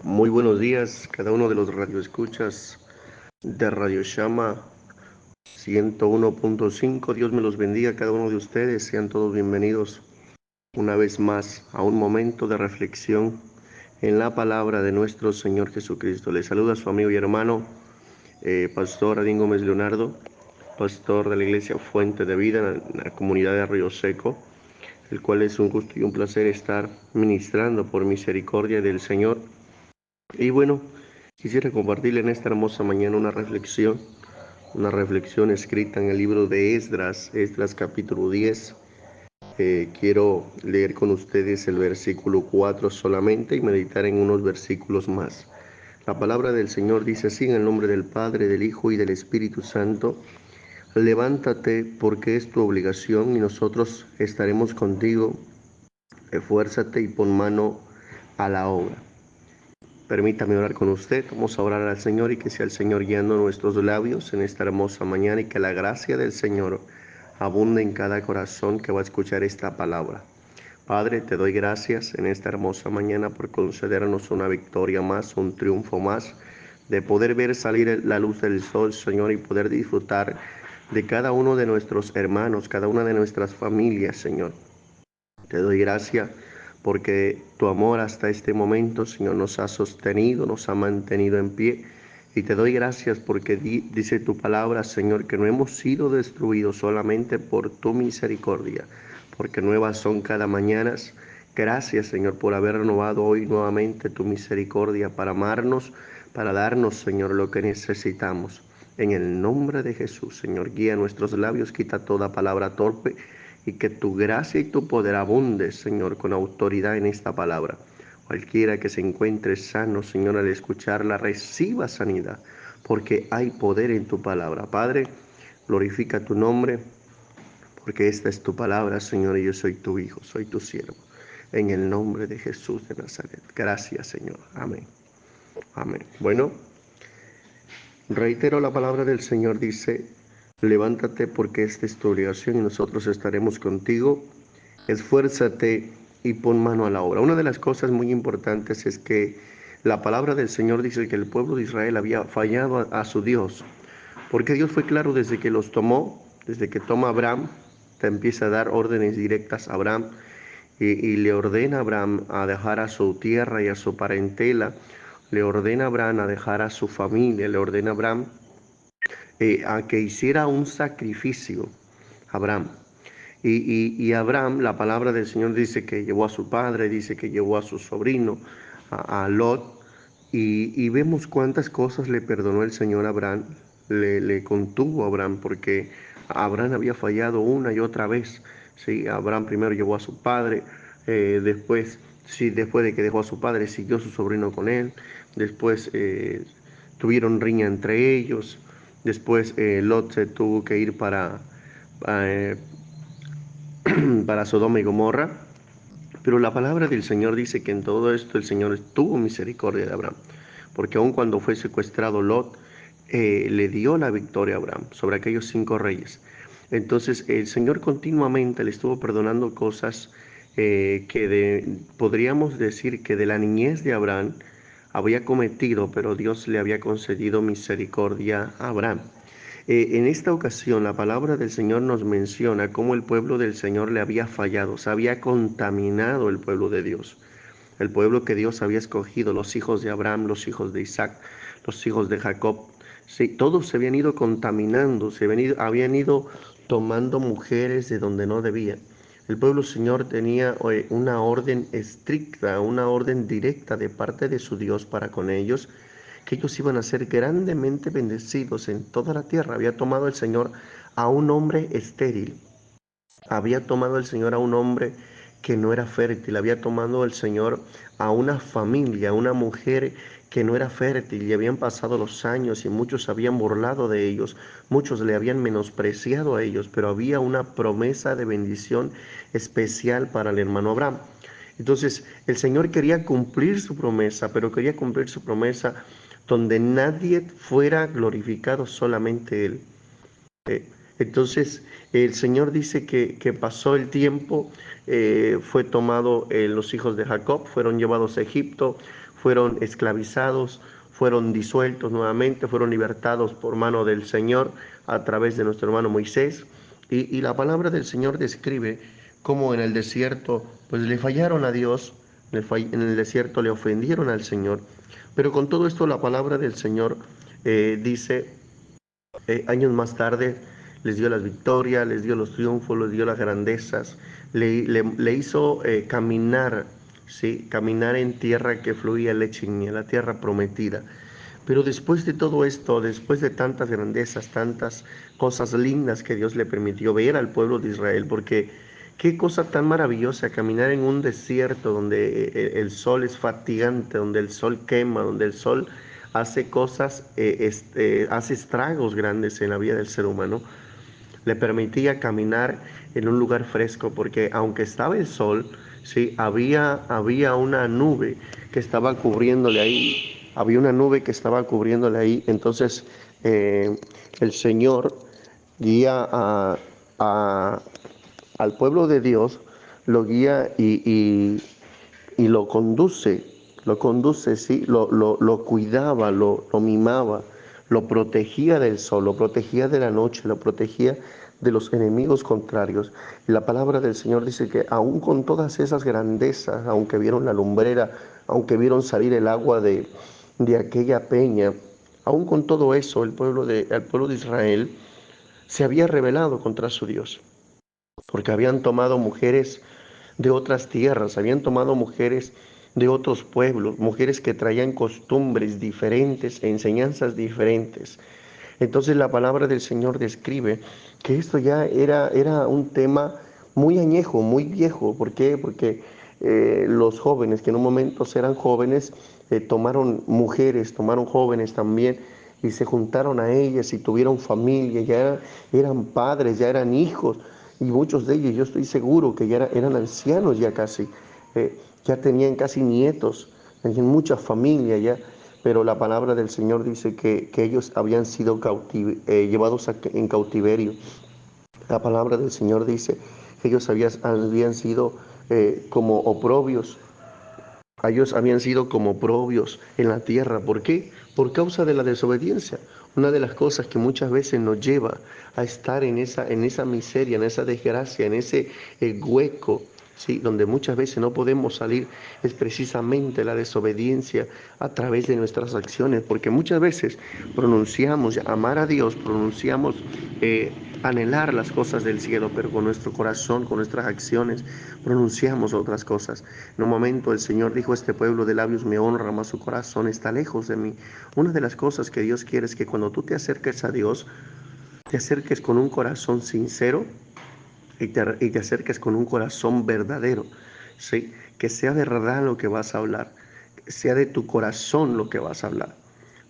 Muy buenos días, cada uno de los radioescuchas de Radio Shama 101.5. Dios me los bendiga a cada uno de ustedes. Sean todos bienvenidos una vez más a un momento de reflexión en la palabra de nuestro Señor Jesucristo. Les saluda su amigo y hermano, Pastor Adín Gómez Leonardo, pastor de la Iglesia Fuente de Vida en la comunidad de Arroyo Seco, el cual es un gusto y un placer estar ministrando por misericordia del Señor. Y bueno, quisiera compartirle en esta hermosa mañana una reflexión escrita en el libro de Esdras capítulo 10. Quiero leer con ustedes el versículo 4 solamente y meditar en unos versículos más. La palabra del Señor dice así: en el nombre del Padre, del Hijo y del Espíritu Santo, levántate porque es tu obligación y nosotros estaremos contigo. Esfuérzate y pon mano a la obra. Permítame orar con usted. Vamos a orar al Señor y que sea el Señor guiando nuestros labios en esta hermosa mañana y que la gracia del Señor abunde en cada corazón que va a escuchar esta palabra. Padre, te doy gracias en esta hermosa mañana por concedernos una victoria más, un triunfo más, de poder ver salir la luz del sol, Señor, y poder disfrutar de cada uno de nuestros hermanos, cada una de nuestras familias, Señor. Te doy gracias porque tu amor hasta este momento, Señor, nos ha sostenido, nos ha mantenido en pie. Y te doy gracias porque dice tu palabra, Señor, que no hemos sido destruidos solamente por tu misericordia, porque nuevas son cada mañana. Gracias, Señor, por haber renovado hoy nuevamente tu misericordia para amarnos, para darnos, Señor, lo que necesitamos. En el nombre de Jesús, Señor, guía nuestros labios, quita toda palabra torpe y que tu gracia y tu poder abunde, Señor, con autoridad en esta palabra. Cualquiera que se encuentre sano, Señor, al escucharla, reciba sanidad, porque hay poder en tu palabra. Padre, glorifica tu nombre, porque esta es tu palabra, Señor, y yo soy tu hijo, soy tu siervo. En el nombre de Jesús de Nazaret. Gracias, Señor. Amén. Amén. Bueno, reitero la palabra del Señor, dice: levántate porque esta es tu obligación y nosotros estaremos contigo. Esfuérzate y pon mano a la obra. Una de las cosas muy importantes es que la palabra del Señor dice que el pueblo de Israel había fallado a su Dios, porque Dios fue claro desde que los tomó, desde que toma a Abraham, te empieza a dar órdenes directas a Abraham y le ordena a Abraham a dejar a su tierra y a su parentela, le ordena a Abraham a dejar a su familia, le ordena a Abraham a que hiciera un sacrificio, Abraham. Y Abraham, la palabra del Señor dice que llevó a su padre, dice que llevó a su sobrino, a Lot, y vemos cuántas cosas le perdonó el Señor a Abraham, le contuvo a Abraham, porque Abraham había fallado una y otra vez. ¿Sí? Abraham primero llevó a su padre, después, sí, después de que dejó a su padre, siguió su sobrino con él, después tuvieron riña entre ellos, después Lot se tuvo que ir eh, para Sodoma y Gomorra, pero la palabra del Señor dice que en todo esto el Señor tuvo misericordia de Abraham, porque aun cuando fue secuestrado Lot, le dio la victoria a Abraham sobre aquellos 5 reyes. Entonces el Señor continuamente le estuvo perdonando cosas podríamos decir que de la niñez de Abraham había cometido, pero Dios le había concedido misericordia a Abraham. En esta ocasión la palabra del Señor nos menciona cómo el pueblo del Señor le había fallado, se había contaminado el pueblo de Dios, el pueblo que Dios había escogido, los hijos de Abraham, los hijos de Isaac, los hijos de Jacob. Sí, todos se habían ido contaminando, habían ido tomando mujeres de donde no debían. El pueblo Señor tenía una orden estricta, una orden directa de parte de su Dios para con ellos, que ellos iban a ser grandemente bendecidos en toda la tierra. Había tomado el Señor a un hombre estéril, había tomado el Señor a un hombre que no era fértil, había tomado el Señor a una familia, a una mujer que no era fértil, y habían pasado los años y muchos habían burlado de ellos, muchos le habían menospreciado a ellos, pero había una promesa de bendición especial para el hermano Abraham. Entonces el Señor quería cumplir su promesa, pero quería cumplir su promesa donde nadie fuera glorificado, solamente Él. Entonces el Señor dice que pasó el tiempo, fue tomado los hijos de Jacob, fueron llevados a Egipto, fueron esclavizados, fueron disueltos nuevamente, fueron libertados por mano del Señor a través de nuestro hermano Moisés. Y la palabra del Señor describe cómo en el desierto pues le fallaron a Dios, en el desierto le ofendieron al Señor. Pero con todo esto la palabra del Señor dice, años más tarde les dio las victorias, les dio los triunfos, les dio las grandezas, le hizo caminar, ¿sí? Caminar en tierra que fluía leche y miel, la tierra prometida. Pero después de todo esto, después de tantas grandezas, tantas cosas lindas que Dios le permitió ver al pueblo de Israel, porque qué cosa tan maravillosa caminar en un desierto donde el sol es fatigante, donde el sol quema, donde el sol hace cosas, hace estragos grandes en la vida del ser humano. Le permitía caminar en un lugar fresco, porque aunque estaba el sol, sí, había una nube que estaba cubriéndole ahí, había una nube que estaba cubriéndole ahí. Entonces el Señor guía a- al pueblo de Dios, lo guía y lo conduce, sí, lo cuidaba, lo mimaba, lo protegía del sol, lo protegía de la noche, lo protegía de los enemigos contrarios. Y la palabra del Señor dice que aún con todas esas grandezas, aunque vieron la lumbrera, aunque vieron salir el agua de aquella peña, aún con todo eso, el pueblo de Israel se había rebelado contra su Dios, porque habían tomado mujeres de otras tierras, habían tomado mujeres de otros pueblos, mujeres que traían costumbres diferentes, enseñanzas diferentes. Entonces la palabra del Señor describe que esto ya era un tema muy añejo, muy viejo. ¿Por qué? Porque los jóvenes, que en un momento eran jóvenes, tomaron mujeres, tomaron jóvenes también y se juntaron a ellas y tuvieron familia, eran padres, ya eran hijos, y muchos de ellos yo estoy seguro que ya eran ancianos ya casi, ya tenían casi nietos, tenían mucha familia ya. Pero la palabra del Señor dice que ellos habían sido llevados en cautiverio. La palabra del Señor dice que ellos habían sido como oprobios. Ellos habían sido como oprobios en la tierra. ¿Por qué? Por causa de la desobediencia. Una de las cosas que muchas veces nos lleva a estar en esa miseria, en esa desgracia, en ese hueco, ¿sí? Donde muchas veces no podemos salir, es precisamente la desobediencia a través de nuestras acciones, porque muchas veces pronunciamos amar a Dios, pronunciamos anhelar las cosas del cielo, pero con nuestro corazón, con nuestras acciones, pronunciamos otras cosas. En un momento el Señor dijo: este pueblo de labios me honra, mas su corazón está lejos de mí. Una de las cosas que Dios quiere es que cuando tú te acerques a Dios, te acerques con un corazón sincero y te acerques con un corazón verdadero, ¿sí? Que sea verdad lo que vas a hablar, que sea de tu corazón lo que vas a hablar.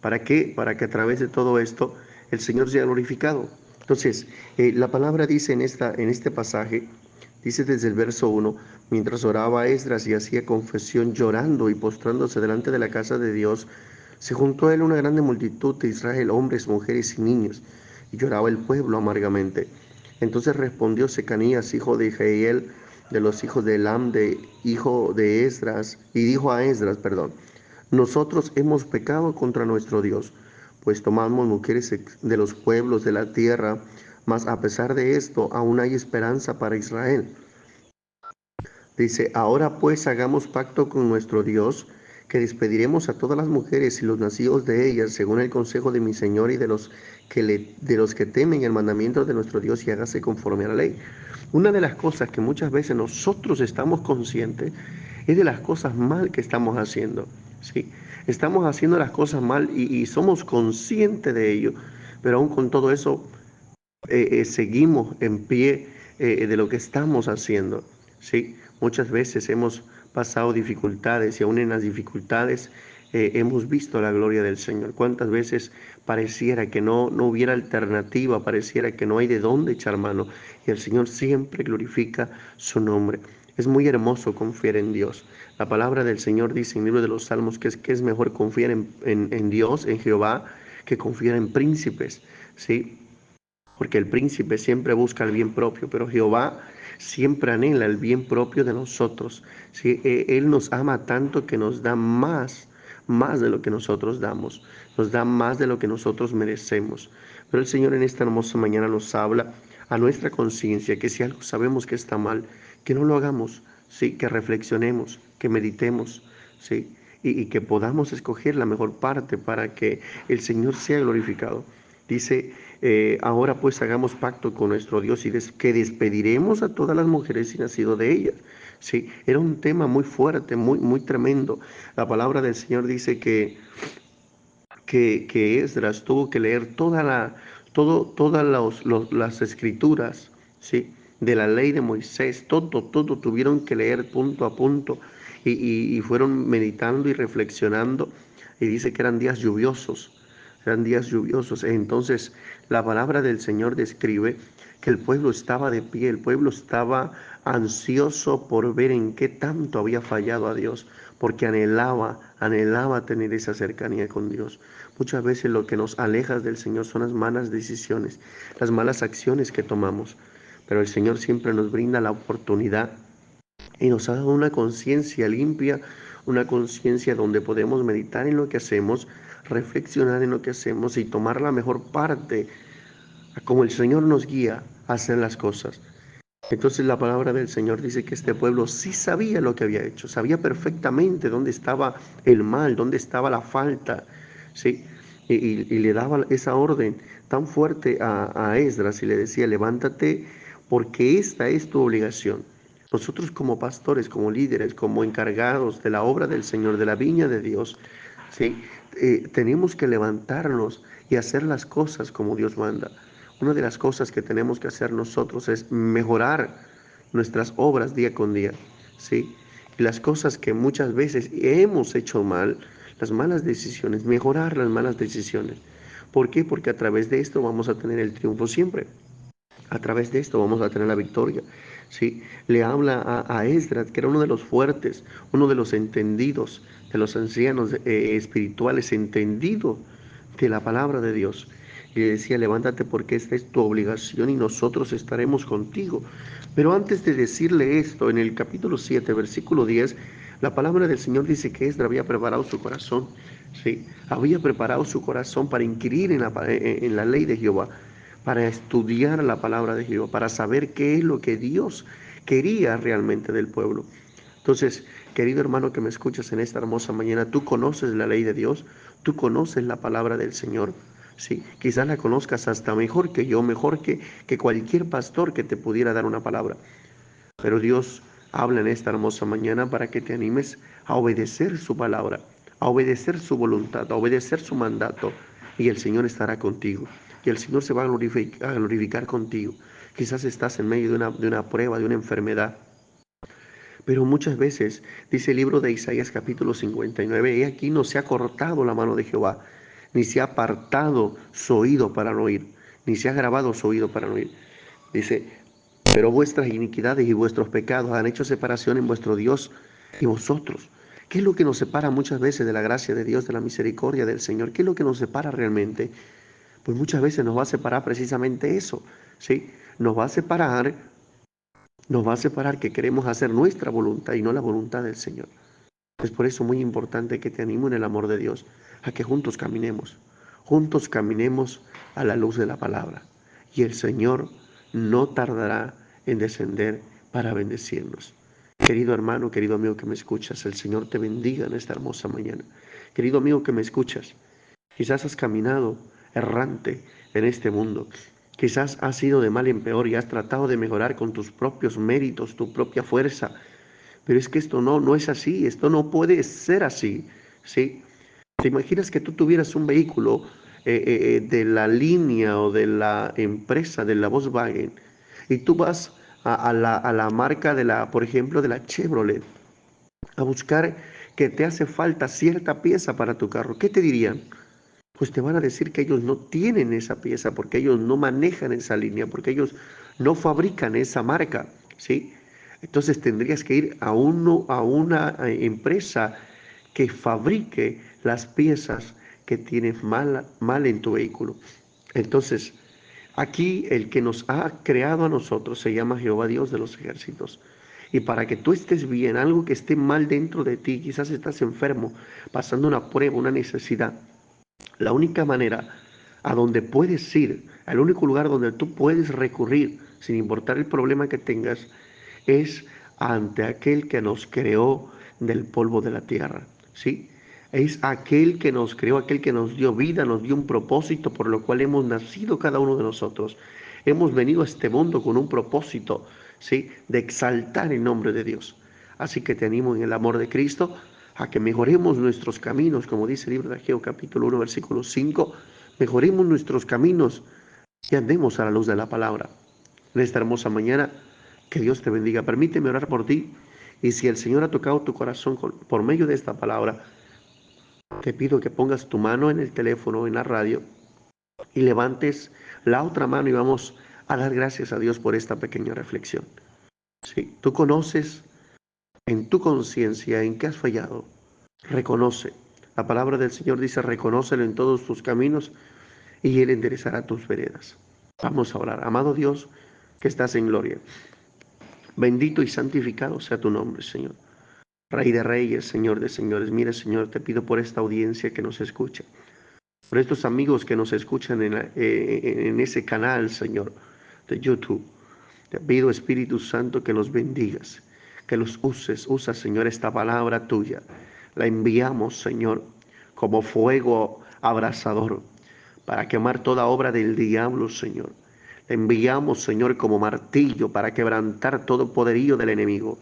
¿Para qué? Para que a través de todo esto el Señor sea glorificado. Entonces, la palabra dice en este pasaje, dice desde el verso 1: mientras oraba Esdras y hacía confesión llorando y postrándose delante de la casa de Dios, se juntó a él una grande multitud de Israel, hombres, mujeres y niños, y lloraba el pueblo amargamente. Entonces respondió Secanías, hijo de Jehiel, de los hijos de Elam, hijo de Esdras, y dijo a Esdras, perdón: nosotros hemos pecado contra nuestro Dios, pues tomamos mujeres de los pueblos de la tierra, mas a pesar de esto aún hay esperanza para Israel. Dice: ahora pues hagamos pacto con nuestro Dios, que despediremos a todas las mujeres y los nacidos de ellas, según el consejo de mi Señor y de los que temen el mandamiento de nuestro Dios, y hágase conforme a la ley. Una de las cosas que muchas veces nosotros estamos conscientes es de las cosas mal que estamos haciendo, ¿sí? Estamos haciendo las cosas mal y somos conscientes de ello, pero aún con todo eso seguimos en pie de lo que estamos haciendo, ¿sí? Muchas veces hemos pasado dificultades y aún en las dificultades hemos visto la gloria del Señor. ¿Cuántas veces pareciera que no hubiera alternativa, pareciera que no hay de dónde echar mano, y el Señor siempre glorifica su nombre? Es muy hermoso confiar en Dios. La palabra del Señor dice en el libro de los Salmos que es mejor confiar en Dios, en Jehová, que confiar en príncipes, ¿sí? Porque el príncipe siempre busca el bien propio, pero Jehová siempre anhela el bien propio de nosotros. ¿Sí? Él nos ama tanto que nos da más, más de lo que nosotros damos, nos da más de lo que nosotros merecemos. Pero el Señor en esta hermosa mañana nos habla a nuestra conciencia que si algo sabemos que está mal, que no lo hagamos, sí, que reflexionemos, que meditemos, sí, y que podamos escoger la mejor parte para que el Señor sea glorificado. Dice, ahora pues hagamos pacto con nuestro Dios y que despediremos a todas las mujeres y nacido de ellas. Sí, era un tema muy fuerte, muy tremendo. La palabra del Señor dice que Esdras tuvo que leer todas las escrituras, ¿sí? De la ley de Moisés, todo tuvieron que leer punto a punto y fueron meditando y reflexionando y dice que eran días lluviosos. Entonces la palabra del Señor describe que el pueblo estaba de pie, el pueblo estaba ansioso por ver en qué tanto había fallado a Dios, porque anhelaba tener esa cercanía con Dios. Muchas veces lo que nos aleja del Señor son las malas decisiones, las malas acciones que tomamos, pero el Señor siempre nos brinda la oportunidad y nos ha dado una conciencia limpia, una conciencia donde podemos meditar en lo que hacemos, reflexionar en lo que hacemos y tomar la mejor parte, como el Señor nos guía a hacer las cosas. Entonces la palabra del Señor dice que este pueblo sí sabía lo que había hecho, sabía perfectamente dónde estaba el mal, dónde estaba la falta, ¿sí? Y le daba esa orden tan fuerte a Esdras y le decía, levántate porque esta es tu obligación. Nosotros como pastores, como líderes, como encargados de la obra del Señor, de la viña de Dios, ¿sí? Tenemos que levantarnos y hacer las cosas como Dios manda. Una de las cosas que tenemos que hacer nosotros es mejorar nuestras obras día con día, ¿sí? Y las cosas que muchas veces hemos hecho mal, las malas decisiones, mejorar las malas decisiones. ¿Por qué? Porque a través de esto vamos a tener el triunfo siempre. A través de esto vamos a tener la victoria. ¿Sí? Le habla a Esdras, que era uno de los fuertes, uno de los entendidos, de los ancianos espirituales, entendido de la palabra de Dios. Y le decía, levántate porque esta es tu obligación y nosotros estaremos contigo. Pero antes de decirle esto, en el capítulo 7, versículo 10, la palabra del Señor dice que Esdras había preparado su corazón. ¿Sí? Había preparado su corazón para inquirir en la ley de Jehová, para estudiar la palabra de Jehová, para saber qué es lo que Dios quería realmente del pueblo. Entonces, querido hermano que me escuchas en esta hermosa mañana, tú conoces la ley de Dios, tú conoces la palabra del Señor. Sí, quizás la conozcas hasta mejor que yo, mejor que cualquier pastor que te pudiera dar una palabra. Pero Dios habla en esta hermosa mañana para que te animes a obedecer su palabra, a obedecer su voluntad, a obedecer su mandato, y el Señor estará contigo. Y el Señor se va a glorificar contigo. Quizás estás en medio de una prueba, de una enfermedad. Pero muchas veces, dice el libro de Isaías capítulo 59, he aquí no se ha cortado la mano de Jehová, ni se ha apartado su oído para no oír, ni se ha grabado su oído para no oír. Dice, pero vuestras iniquidades y vuestros pecados han hecho separación en vuestro Dios y vosotros. ¿Qué es lo que nos separa muchas veces de la gracia de Dios, de la misericordia del Señor? ¿Qué es lo que nos separa realmente? Pues muchas veces nos va a separar precisamente eso, ¿sí? Nos va a separar que queremos hacer nuestra voluntad y no la voluntad del Señor. Es por eso muy importante que te animo en el amor de Dios, a que juntos caminemos a la luz de la palabra. Y el Señor no tardará en descender para bendecirnos. Querido hermano, querido amigo que me escuchas, el Señor te bendiga en esta hermosa mañana. Querido amigo que me escuchas, quizás has caminado errante en este mundo. Quizás has ido de mal en peor y has tratado de mejorar con tus propios méritos, tu propia fuerza. Pero es que esto no es así, esto no puede ser así, ¿sí? ¿Te imaginas que tú tuvieras un vehículo de la línea o de la empresa de la Volkswagen y tú vas a la marca de la, por ejemplo, de la Chevrolet a buscar que te hace falta cierta pieza para tu carro? ¿Qué te dirían? Pues te van a decir que ellos no tienen esa pieza, porque ellos no manejan esa línea, porque ellos no fabrican esa marca, ¿sí? Entonces tendrías que ir a una empresa que fabrique las piezas que tienes mal en tu vehículo. Entonces, aquí el que nos ha creado a nosotros se llama Jehová Dios de los ejércitos. Y para que tú estés bien, algo que esté mal dentro de ti, quizás estás enfermo, pasando una prueba, una necesidad, la única manera a donde puedes ir, al único lugar donde tú puedes recurrir, sin importar el problema que tengas, es ante aquel que nos creó del polvo de la tierra, ¿sí? Es aquel que nos creó, aquel que nos dio vida, nos dio un propósito por lo cual hemos nacido cada uno de nosotros. Hemos venido a este mundo con un propósito, ¿sí? De exaltar el nombre de Dios. Así que te animo en el amor de Cristo a que mejoremos nuestros caminos, como dice el libro de Ageo capítulo 1, versículo 5, mejoremos nuestros caminos y andemos a la luz de la palabra. En esta hermosa mañana, que Dios te bendiga. Permíteme orar por ti. Y si el Señor ha tocado tu corazón por medio de esta palabra, te pido que pongas tu mano en el teléfono, en la radio, y levantes la otra mano y vamos a dar gracias a Dios por esta pequeña reflexión. Si tú conoces en tu conciencia en qué has fallado, reconoce. La palabra del Señor dice, reconócelo en todos tus caminos y Él enderezará tus veredas. Vamos a orar. Amado Dios, que estás en gloria. Bendito y santificado sea tu nombre, Señor. Rey de reyes, Señor de señores. Mira, Señor, te pido por esta audiencia que nos escucha, por estos amigos que nos escuchan en ese canal, Señor, de YouTube. Te pido, Espíritu Santo, que los bendigas, que los uses. Usa, Señor, esta palabra tuya. La enviamos, Señor, como fuego abrasador para quemar toda obra del diablo, Señor. La enviamos, Señor, como martillo para quebrantar todo poderío del enemigo.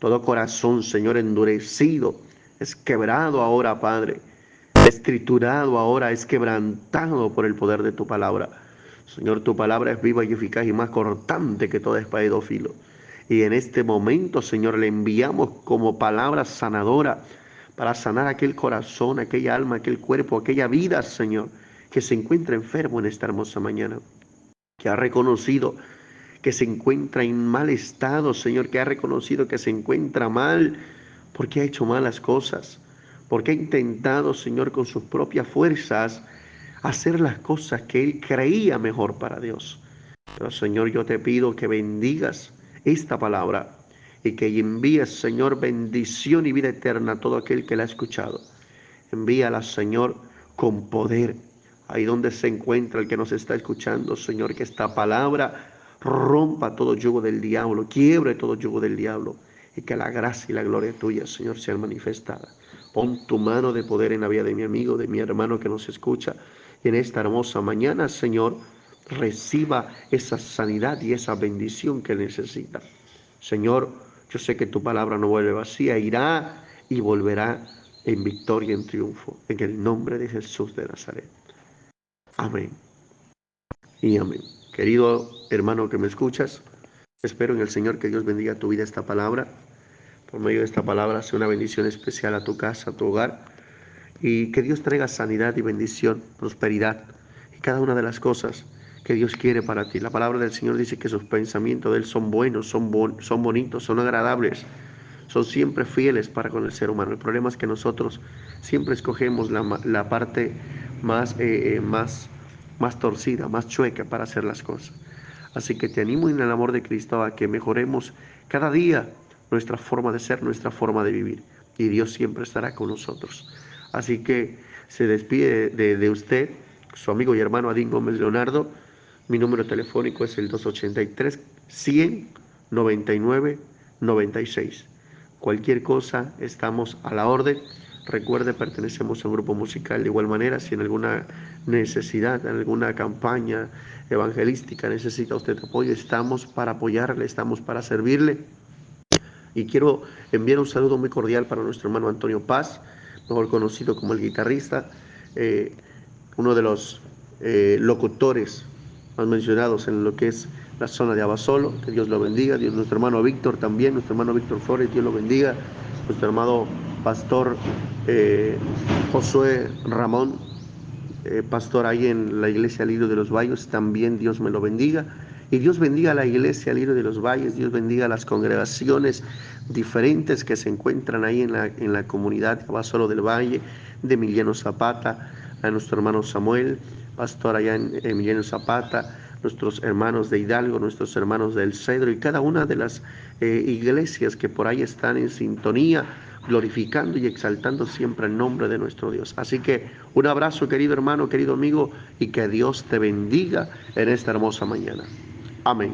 Todo corazón, Señor, endurecido es quebrado ahora, Padre. Es triturado ahora, es quebrantado por el poder de tu palabra. Señor, tu palabra es viva y eficaz y más cortante que toda espada de dos filos. Y en este momento, Señor, le enviamos como palabra sanadora para sanar aquel corazón, aquella alma, aquel cuerpo, aquella vida, Señor, que se encuentra enfermo en esta hermosa mañana, que ha reconocido que se encuentra en mal estado, Señor, que ha reconocido que se encuentra mal porque ha hecho malas cosas, porque ha intentado, Señor, con sus propias fuerzas hacer las cosas que él creía mejor para Dios. Pero, Señor, yo te pido que bendigas esta palabra y que envíes, Señor, bendición y vida eterna a todo aquel que la ha escuchado. Envíala, Señor, con poder. Ahí donde se encuentra el que nos está escuchando, Señor, que esta palabra rompa todo yugo del diablo, quiebre todo yugo del diablo, y que la gracia y la gloria tuya, Señor, sean manifestada. Pon tu mano de poder en la vida de mi amigo, de mi hermano que nos escucha, y en esta hermosa mañana, Señor, reciba esa sanidad y esa bendición que necesita. Señor, yo sé que tu palabra no vuelve vacía, irá y volverá en victoria, en triunfo, en el nombre de Jesús de Nazaret. Amén y amén. Querido hermano que me escuchas, espero en el Señor que Dios bendiga tu vida esta palabra. Por medio de esta palabra sea una bendición especial a tu casa, a tu hogar, y que Dios traiga sanidad y bendición, prosperidad y cada una de las cosas que Dios quiere para ti. La palabra del Señor dice que sus pensamientos de Él son buenos, son bonitos, son agradables, son siempre fieles para con el ser humano. El problema es que nosotros siempre escogemos la parte más torcida, más chueca para hacer las cosas. Así que te animo en el amor de Cristo a que mejoremos cada día nuestra forma de ser, nuestra forma de vivir. Y Dios siempre estará con nosotros. Así que se despide de usted, su amigo y hermano Adín Gómez Leonardo. Mi número telefónico es el 283-100-99-96. Cualquier cosa, estamos a la orden. Recuerde, pertenecemos a un grupo musical. De igual manera, si en alguna necesidad, en alguna campaña evangelística necesita usted apoyo, estamos para apoyarle, estamos para servirle. Y quiero enviar un saludo muy cordial para nuestro hermano Antonio Paz, mejor conocido como el guitarrista, uno de los locutores más mencionados en lo que es la zona de Abasolo. Que Dios lo bendiga. Dios, nuestro hermano Víctor también, nuestro hermano Víctor Flores, Dios lo bendiga. Nuestro hermano pastor Josué Ramón, pastor ahí en la iglesia Lirio de los Valles, también Dios me lo bendiga. Y Dios bendiga a la iglesia Lirio de los Valles, Dios bendiga a las congregaciones diferentes que se encuentran ahí en la comunidad de Abasolo del Valle, de Emiliano Zapata, a nuestro hermano Samuel, pastor allá en Emiliano Zapata, nuestros hermanos de Hidalgo, nuestros hermanos del Cedro y cada una de las iglesias que por ahí están en sintonía, glorificando y exaltando siempre el nombre de nuestro Dios. Así que un abrazo, querido hermano, querido amigo, y que Dios te bendiga en esta hermosa mañana. Amén.